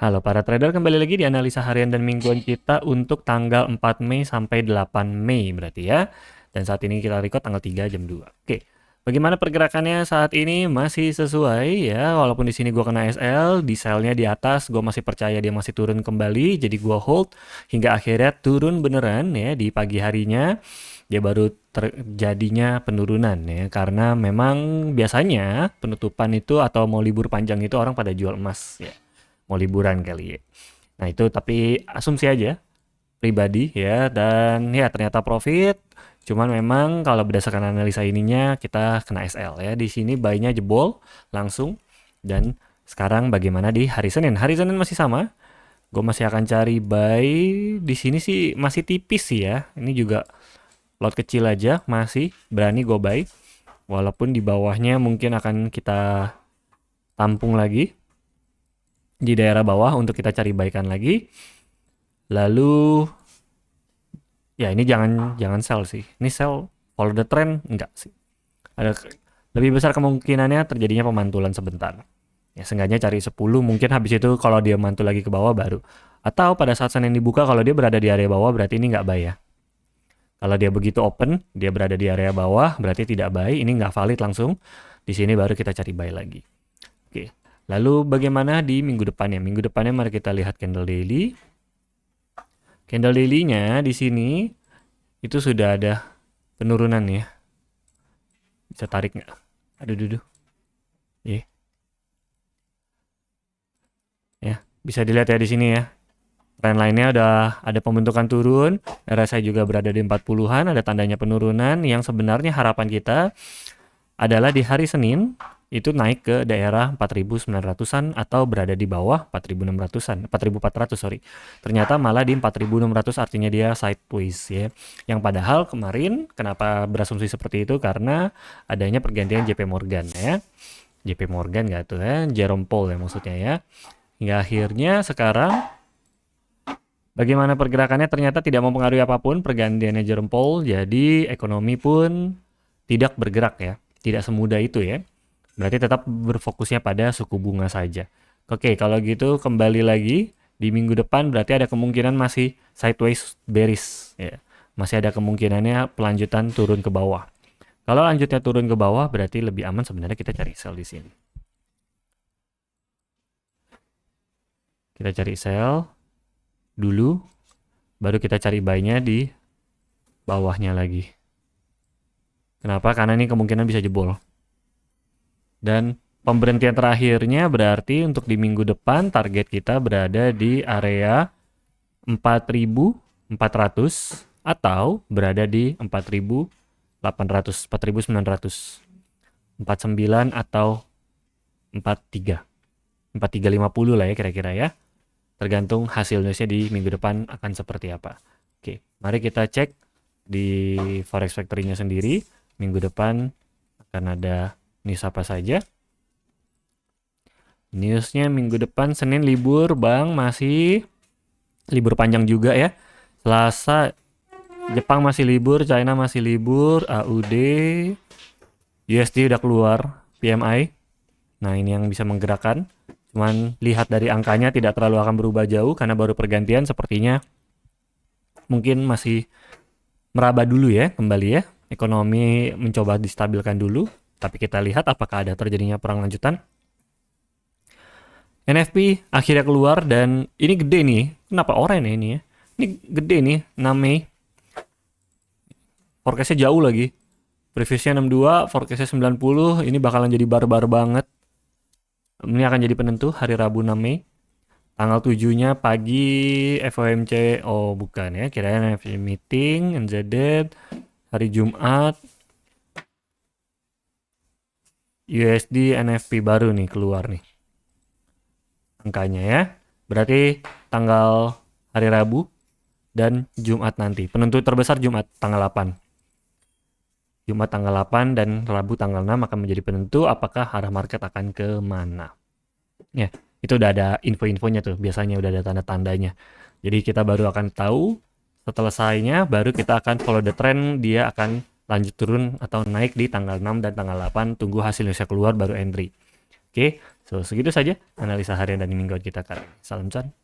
Halo para trader, kembali lagi di analisa harian dan mingguan kita untuk tanggal 4 Mei sampai 8 Mei berarti ya. Dan saat ini kita record tanggal 3 jam 2. Oke. Bagaimana pergerakannya saat ini? Masih sesuai ya, walaupun di sini gua kena SL, di sell-nya di atas, gua masih percaya dia masih turun kembali, jadi gua hold hingga akhirnya turun beneran ya di pagi harinya. Dia baru terjadinya penurunan ya, karena memang biasanya penutupan itu atau mau libur panjang itu orang pada jual emas ya, mau liburan kali ya. Nah itu tapi asumsi aja pribadi ya, dan ya ternyata profit. Cuman memang kalau berdasarkan analisa ininya kita kena SL ya. Di sini buy-nya jebol langsung. Dan sekarang bagaimana di hari Senin? Hari Senin masih sama. Gue masih akan cari buy. Di sini sih masih tipis sih ya. Ini juga lot kecil aja, masih berani gue buy. Walaupun di bawahnya mungkin akan kita tampung lagi di daerah bawah untuk kita cari baikan lagi. Lalu ya ini jangan sell sih. Ini sell follow the trend enggak sih. Ada lebih besar kemungkinannya terjadinya pemantulan sebentar. Ya seenggaknya cari 10, mungkin habis itu kalau dia mantul lagi ke bawah baru. Atau pada saat Senin dibuka kalau dia berada di area bawah berarti ini nggak buy ya. Kalau dia begitu open, dia berada di area bawah berarti tidak buy, ini nggak valid langsung. Di sini baru kita cari buy lagi. Oke. Lalu bagaimana di minggu depannya? Minggu depannya mari kita lihat candle daily. Candle daily-nya di sini itu sudah ada penurunan ya. Bisa tarik nggak? Aduh, duduh. Yeah. Ya, bisa dilihat ya di sini ya. Trend line-nya udah ada pembentukan turun. RSI juga berada di 40-an, ada tandanya penurunan yang sebenarnya harapan kita adalah di hari Senin itu naik ke daerah 4.900-an atau berada di bawah 4.600-an, 4.400 sorry. Ternyata malah di 4.600 artinya dia sideways ya. Yang padahal kemarin kenapa berasumsi seperti itu karena adanya pergantian JP Morgan ya. JP Morgan nggak tuh ya, Jerome Powell ya maksudnya ya. Hingga akhirnya sekarang bagaimana pergerakannya ternyata tidak mempengaruhi apapun pergantiannya Jerome Powell, jadi ekonomi pun tidak bergerak ya. Tidak semudah itu ya. Berarti tetap berfokusnya pada suku bunga saja. Oke, kalau gitu kembali lagi di minggu depan berarti ada kemungkinan masih sideways bearish ya. Masih ada kemungkinannya pelanjutan turun ke bawah. Kalau lanjutnya turun ke bawah berarti lebih aman sebenarnya kita cari sell di sini. Kita cari sell dulu, baru kita cari buy-nya di bawahnya lagi. Kenapa? Karena ini kemungkinan bisa jebol. Dan pemberhentian terakhirnya berarti untuk di minggu depan target kita berada di area 4.400 atau berada di 4.800, 4.900, 49 atau 43. 4350 lah ya kira-kira ya. Tergantung hasil newsnya di minggu depan akan seperti apa. Oke, mari kita cek di Forex Factory-nya sendiri. Minggu depan akan ada news apa saja. Newsnya minggu depan Senin libur bang, masih libur panjang juga ya. Selasa Jepang masih libur, China masih libur, AUD, USD udah keluar, PMI. Nah ini yang bisa menggerakkan. Cuman lihat dari angkanya tidak terlalu akan berubah jauh karena baru pergantian sepertinya mungkin masih meraba dulu ya kembali ya. Ekonomi mencoba distabilkan dulu. Tapi kita lihat apakah ada terjadinya perang lanjutan. NFP akhirnya keluar dan ini gede nih. Kenapa oranye ya ini ya? Ini gede nih, 6 Mei. Forecastnya jauh lagi. Previousnya 62, forecastnya 90. Ini bakalan jadi barbar banget. Ini akan jadi penentu hari Rabu 6 Mei. Tanggal 7-nya pagi FOMC. Oh bukan ya, kirain NFP meeting, NZD. Hari Jumat. USD NFP baru nih keluar nih. Angkanya ya. Berarti tanggal hari Rabu dan Jumat nanti. Penentu terbesar Jumat tanggal 8. Jumat tanggal 8 dan Rabu tanggal 6 akan menjadi penentu apakah arah market akan ke mana. Ya, itu udah ada info-infonya tuh. Biasanya udah ada tanda-tandanya. Jadi kita baru akan tahu setelah selesainya baru kita akan follow the trend, dia akan lanjut turun atau naik di tanggal 6 dan tanggal 8. Tunggu hasilnya keluar baru entry. Oke, So, segitu saja analisa harian dan mingguan kita kali ini. Salam cuan.